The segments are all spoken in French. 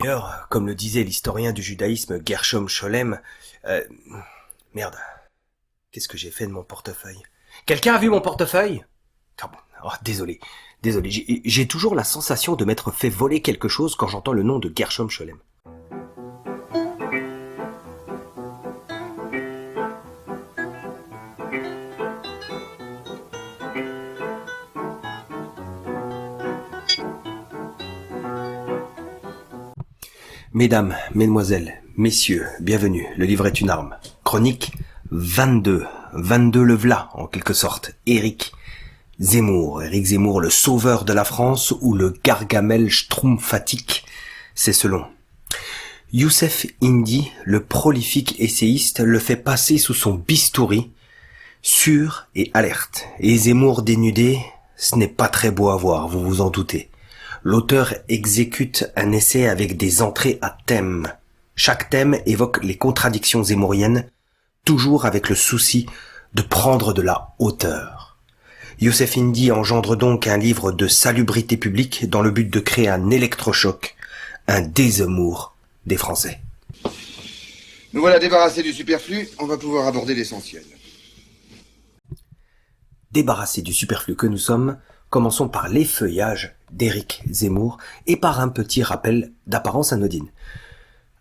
D'ailleurs, comme le disait l'historien du judaïsme Gershom Scholem, euh, merde, qu'est-ce que j'ai fait de mon portefeuille? Quelqu'un a vu mon portefeuille? Ah bon, oh, désolé, j'ai toujours la sensation de m'être fait voler quelque chose quand j'entends le nom de Gershom Scholem. Mesdames, mesdemoiselles, messieurs, bienvenue, le livre est une arme. Chronique 22 le v'là, en quelque sorte, Éric Zemmour, le sauveur de la France ou le Gargamel schtroumpfatique, c'est selon. Youssef Indy, le prolifique essayiste, le fait passer sous son bistouri, sûr et alerte. Et Zemmour dénudé, ce n'est pas très beau à voir, vous vous en doutez. L'auteur exécute un essai avec des entrées à thème. Chaque thème évoque les contradictions zémouriennes, toujours avec le souci de prendre de la hauteur. Youssef Indy engendre donc un livre de salubrité publique dans le but de créer un électrochoc, un désamour des Français. Nous voilà débarrassés du superflu, on va pouvoir aborder l'essentiel. Débarrassés du superflu que nous sommes, commençons par l'effeuillage d'Éric Zemmour et par un petit rappel d'apparence anodine.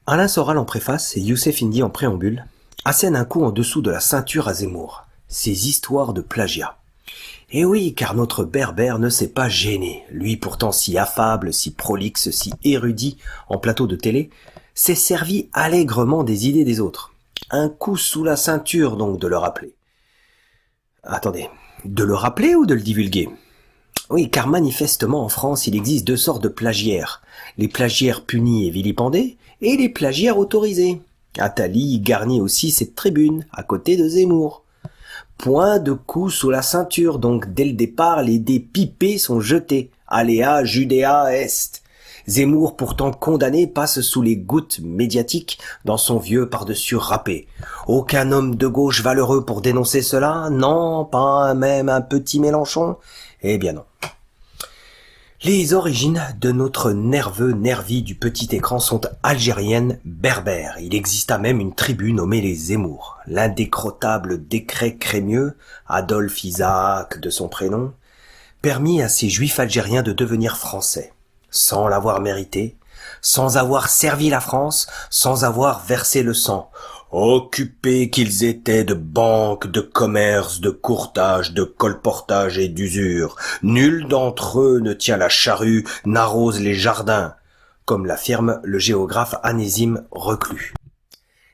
Alain Soral en préface et Youssef Indy en préambule assènent un coup en dessous de la ceinture à Zemmour, ces histoires de plagiat. Et oui, car notre berbère ne s'est pas gêné, lui pourtant si affable, si prolixe, si érudit en plateau de télé, s'est servi allègrement des idées des autres. Un coup sous la ceinture donc de le rappeler. Attendez, de le rappeler ou de le divulguer ? Oui, car manifestement en France, il existe deux sortes de plagiaires. Les plagiaires punis et vilipendés, et les plagiaires autorisés. Attali garnit aussi cette tribune, à côté de Zemmour. Point de coup sous la ceinture, donc dès le départ, les dés pipés sont jetés. Aléa, Judéa, Est. Zemmour, pourtant condamné, passe sous les gouttes médiatiques dans son vieux par-dessus râpé. Aucun homme de gauche valeureux pour dénoncer cela? Non, pas même un petit Mélenchon? Eh bien non. Les origines de notre nerveux nervi du petit écran sont algériennes berbères. Il exista même une tribu nommée les Zemmour. L'indécrottable décret crémieux, Adolphe Isaac de son prénom, permit à ces juifs algériens de devenir français, sans l'avoir mérité, sans avoir servi la France, sans avoir versé le sang. Occupés qu'ils étaient de banques, de commerce, de courtage, de colportage et d'usure, nul d'entre eux ne tient la charrue, n'arrose les jardins, comme l'affirme le géographe Anésime Reclus.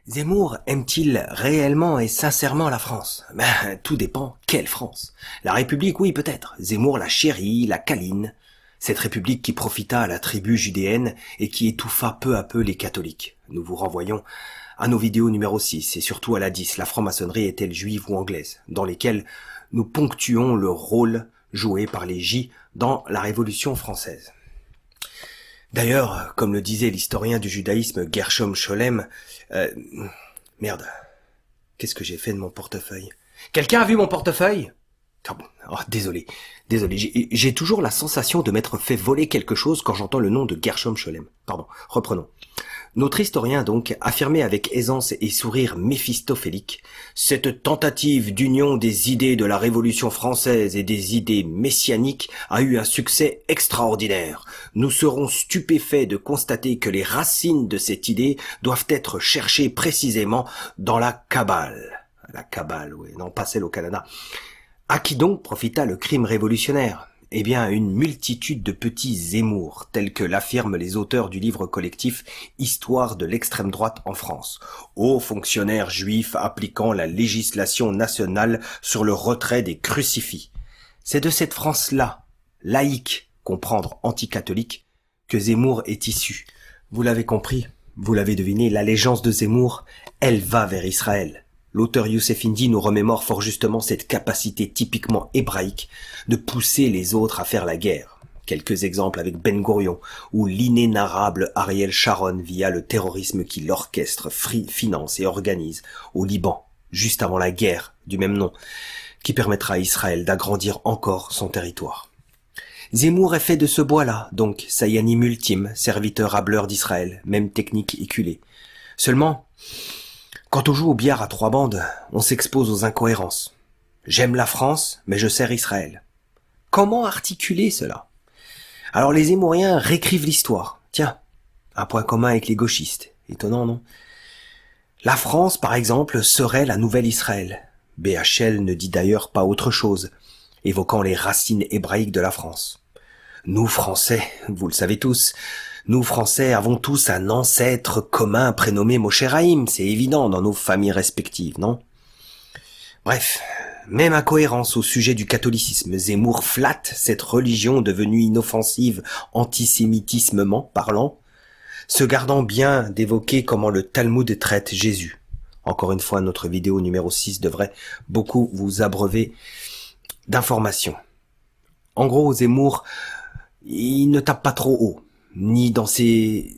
Zemmour aime-t-il réellement et sincèrement la France? Ben, tout dépend, quelle France? La République, oui, peut-être. Zemmour la chérit, la câline. Cette République qui profita à la tribu judéenne et qui étouffa peu à peu les catholiques. Nous vous renvoyons à nos vidéos numéro 6 et surtout à la 10, la franc-maçonnerie est-elle juive ou anglaise, dans lesquelles nous ponctuons le rôle joué par les J dans la Révolution française. D'ailleurs, comme le disait l'historien du judaïsme Gershom Scholem, merde, qu'est-ce que j'ai fait de mon portefeuille? Quelqu'un a vu mon portefeuille? Ah bon, oh, désolé, j'ai toujours la sensation de m'être fait voler quelque chose quand j'entends le nom de Gershom Scholem. Pardon, reprenons. Notre historien donc affirmait avec aisance et sourire méphistophélique « Cette tentative d'union des idées de la Révolution française et des idées messianiques a eu un succès extraordinaire. Nous serons stupéfaits de constater que les racines de cette idée doivent être cherchées précisément dans la Kabbale. » La Kabbale, oui, non pas celle au Canada. À qui donc profita le crime révolutionnaire? Eh bien, à une multitude de petits Zemmour, tels que l'affirment les auteurs du livre collectif Histoire de l'extrême droite en France. Hauts fonctionnaires juifs appliquant la législation nationale sur le retrait des crucifix. C'est de cette France-là, laïque, comprendre anticatholique, que Zemmour est issu. Vous l'avez compris, vous l'avez deviné, l'allégeance de Zemmour, elle va vers Israël. L'auteur Youssef Indy nous remémore fort justement cette capacité typiquement hébraïque de pousser les autres à faire la guerre. Quelques exemples avec Ben Gourion ou l'inénarrable Ariel Sharon via le terrorisme qu'il orchestre, finance et organise au Liban, juste avant la guerre du même nom, qui permettra à Israël d'agrandir encore son territoire. Zemmour est fait de ce bois-là, donc Sayanim ultime, serviteur hableur d'Israël, même technique éculée. Seulement, quand on joue au billard à 3 bandes, on s'expose aux incohérences. J'aime la France, mais je sers Israël. Comment articuler cela? Alors les Zemmouriens réécrivent l'histoire. Tiens, un point commun avec les gauchistes. Étonnant, non? La France, par exemple, serait la nouvelle Israël. BHL ne dit d'ailleurs pas autre chose, évoquant les racines hébraïques de la France. Nous, Français, vous le savez tous, nous, Français, avons tous un ancêtre commun prénommé Moshe Rahim, c'est évident dans nos familles respectives, non? Bref, même incohérence au sujet du catholicisme. Zemmour flatte cette religion devenue inoffensive antisémitismement parlant, se gardant bien d'évoquer comment le Talmud traite Jésus. Encore une fois, notre vidéo numéro 6 devrait beaucoup vous abreuver d'informations. En gros, Zemmour, il ne tape pas trop haut, ni dans ses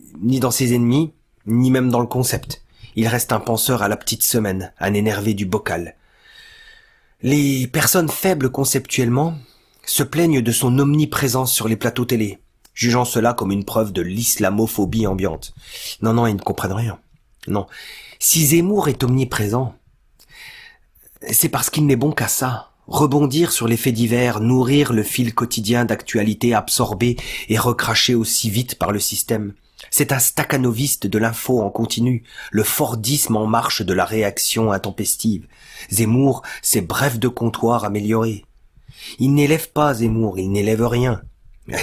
ennemis, ni même dans le concept. Il reste un penseur à la petite semaine, un énervé du bocal. Les personnes faibles conceptuellement se plaignent de son omniprésence sur les plateaux télé, jugeant cela comme une preuve de l'islamophobie ambiante. Non, ils ne comprennent rien. Non. Si Zemmour est omniprésent, c'est parce qu'il n'est bon qu'à ça. Rebondir sur les faits divers, nourrir le fil quotidien d'actualité absorbé et recraché aussi vite par le système. C'est un stakhanoviste de l'info en continu, le Fordisme en marche de la réaction intempestive. Zemmour, c'est bref de comptoir amélioré. Il n'élève pas Zemmour, il n'élève rien.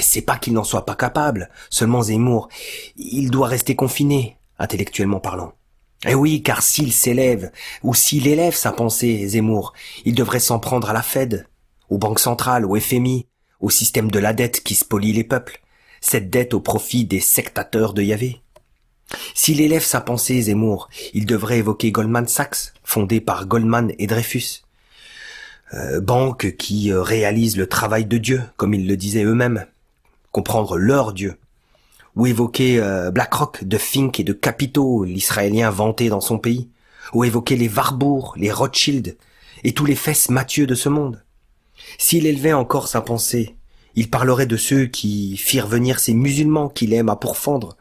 C'est pas qu'il n'en soit pas capable, seulement Zemmour, il doit rester confiné, intellectuellement parlant. Eh oui, car s'il s'élève, ou s'il élève sa pensée, Zemmour, il devrait s'en prendre à la Fed, aux banques centrales, au FMI, au système de la dette qui spolie les peuples, cette dette au profit des sectateurs de Yahvé. S'il élève sa pensée, Zemmour, il devrait évoquer Goldman Sachs, fondé par Goldman et Dreyfus, banque qui réalise le travail de Dieu, comme ils le disaient eux-mêmes, comprendre leur Dieu. Ou évoquer BlackRock, de Fink et de Capitaux, l'Israélien vanté dans son pays. Ou évoquer les Warburg, les Rothschild, et tous les fesses Mathieu de ce monde. S'il élevait encore sa pensée, il parlerait de ceux qui firent venir ces musulmans qu'il aime à pourfendre.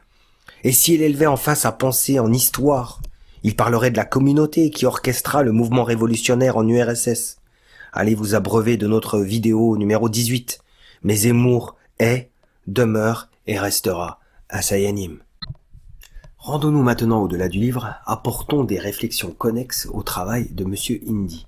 Et s'il élevait enfin sa pensée en histoire, il parlerait de la communauté qui orchestra le mouvement révolutionnaire en URSS. Allez vous abreuver de notre vidéo numéro 18. Mais Zemmour est, demeure et restera à Sayanim. Rendons-nous maintenant au-delà du livre, apportons des réflexions connexes au travail de Monsieur Indy.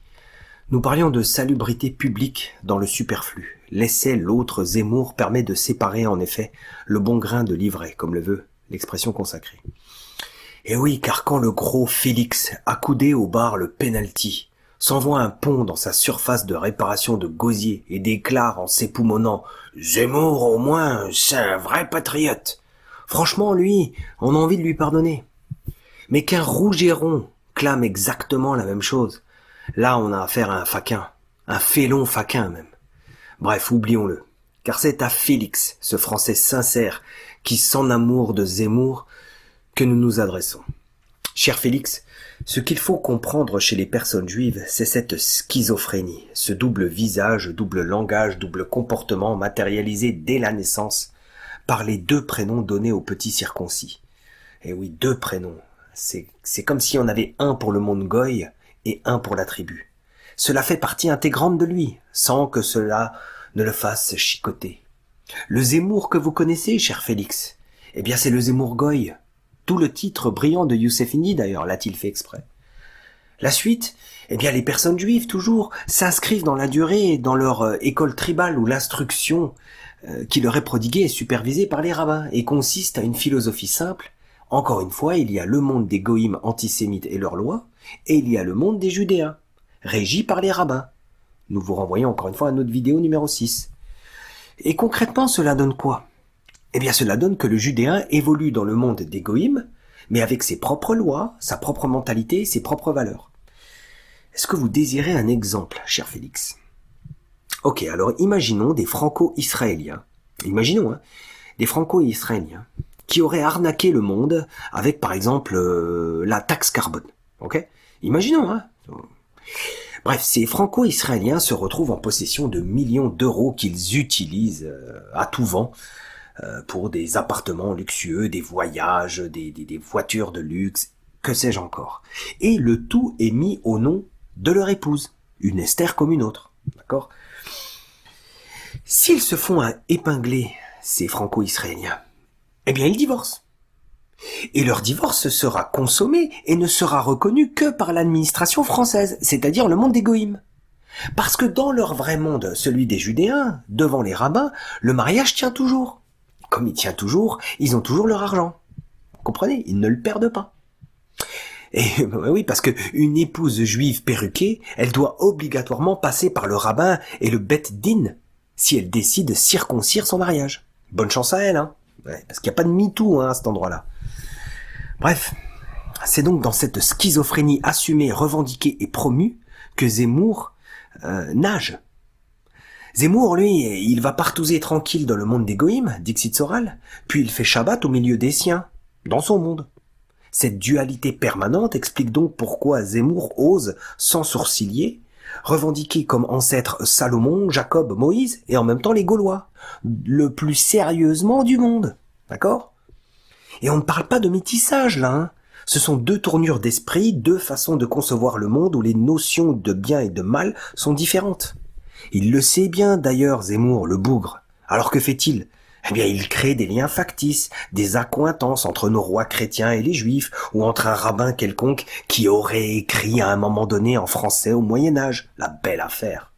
Nous parlions de salubrité publique dans le superflu. L'essai L'autre Zemmour permet de séparer en effet le bon grain de l'ivraie, comme le veut l'expression consacrée. Et oui, car quand le gros Félix, accoudé au bar le penalty, s'envoie un pont dans sa surface de réparation de gosier et déclare en s'époumonnant « Zemmour, au moins, c'est un vrai patriote !» Franchement, lui, on a envie de lui pardonner. Mais qu'un Rougeron clame exactement la même chose, là on a affaire à un faquin, un félon faquin même. Bref, oublions-le, car c'est à Félix, ce Français sincère, qui s'enamoure de Zemmour, que nous nous adressons. Cher Félix, ce qu'il faut comprendre chez les personnes juives, c'est cette schizophrénie, ce double visage, double langage, double comportement matérialisé dès la naissance par les 2 prénoms donnés aux petits circoncis. Et oui, 2 prénoms. C'est comme si on avait un pour le monde goy et un pour la tribu. Cela fait partie intégrante de lui, sans que cela ne le fasse chicoter. Le Zemmour que vous connaissez, cher Félix, eh bien c'est le Zemmour goy. Tout le titre brillant de Youssef Indy, d'ailleurs, l'a-t-il fait exprès. La suite, eh bien les personnes juives, toujours, s'inscrivent dans la durée, dans leur école tribale où l'instruction qui leur est prodiguée est supervisée par les rabbins et consiste à une philosophie simple. Encore une fois, il y a le monde des goïms antisémites et leurs lois, et il y a le monde des judéens, régi par les rabbins. Nous vous renvoyons encore une fois à notre vidéo numéro 6. Et concrètement, cela donne quoi? Eh bien, cela donne que le judéen évolue dans le monde des goïms, mais avec ses propres lois, sa propre mentalité, ses propres valeurs. Est-ce que vous désirez un exemple, cher Félix? Ok, alors imaginons des franco-israéliens. Imaginons, des franco-israéliens qui auraient arnaqué le monde avec, par exemple, la taxe carbone. Ok? Imaginons, Bref, ces franco-israéliens se retrouvent en possession de millions d'euros qu'ils utilisent à tout vent pour des appartements luxueux, des voyages, des voitures de luxe, que sais-je encore. Et le tout est mis au nom de leur épouse, une Esther comme une autre, d'accord ? S'ils se font épingler, ces franco-israéliens, eh bien ils divorcent. Et leur divorce sera consommé et ne sera reconnu que par l'administration française, c'est-à-dire le monde des goïms. Parce que dans leur vrai monde, celui des Judéens, devant les rabbins, le mariage tient toujours. Comme il tient toujours, ils ont toujours leur argent. Vous comprenez ? Ils ne le perdent pas. Et oui, parce que une épouse juive perruquée, elle doit obligatoirement passer par le rabbin et le bet din si elle décide de circoncire son mariage. Bonne chance à elle, hein. Ouais, parce qu'il n'y a pas de MeToo à cet endroit-là. Bref, c'est donc dans cette schizophrénie assumée, revendiquée et promue que Zemmour nage. Zemmour, lui, il va partouzer tranquille dans le monde des goïms, Dixit Soral, puis il fait Shabbat au milieu des siens, dans son monde. Cette dualité permanente explique donc pourquoi Zemmour ose, sans sourciller, revendiquer comme ancêtres Salomon, Jacob, Moïse, et en même temps les Gaulois, le plus sérieusement du monde. D'accord ? Et on ne parle pas de métissage, là, hein. Ce sont deux tournures d'esprit, deux façons de concevoir le monde où les notions de bien et de mal sont différentes. Il le sait bien, d'ailleurs, Zemmour, le bougre. Alors que fait-il ? Eh bien, il crée des liens factices, des accointances entre nos rois chrétiens et les juifs, ou entre un rabbin quelconque qui aurait écrit à un moment donné en français au Moyen-Âge. La belle affaire.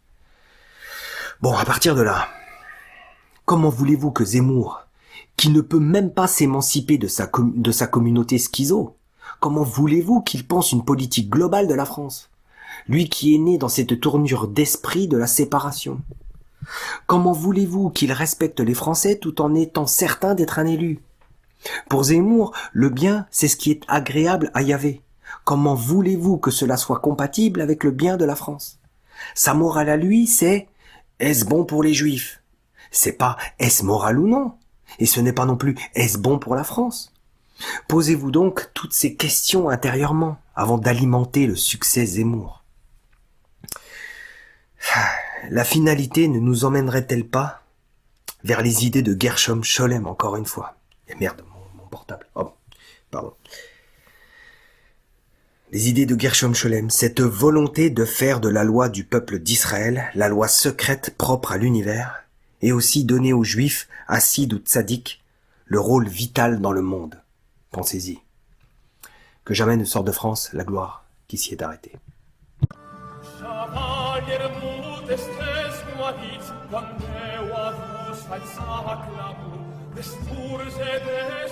Bon, à partir de là, comment voulez-vous que Zemmour, qui ne peut même pas s'émanciper de sa communauté schizo, comment voulez-vous qu'il pense une politique globale de la France ? Lui qui est né dans cette tournure d'esprit de la séparation. Comment voulez-vous qu'il respecte les Français tout en étant certain d'être un élu ? Pour Zemmour, le bien, c'est ce qui est agréable à Yahvé. Comment voulez-vous que cela soit compatible avec le bien de la France ? Sa morale à lui, c'est « est-ce bon pour les Juifs ?» C'est pas « est-ce moral ou non ?» Et ce n'est pas non plus « est-ce bon pour la France ?» Posez-vous donc toutes ces questions intérieurement avant d'alimenter le succès Zemmour. La finalité ne nous emmènerait-elle pas vers les idées de Gershom Scholem, encore une fois ? Et merde, mon portable. Oh, pardon. Les idées de Gershom Scholem, cette volonté de faire de la loi du peuple d'Israël la loi secrète propre à l'univers, et aussi donner aux Juifs, Hasid ou Tzadik, le rôle vital dans le monde. Pensez-y. Que jamais ne sorte de France la gloire qui s'y est arrêtée. Quando eu a vos faço aclamo, desturze de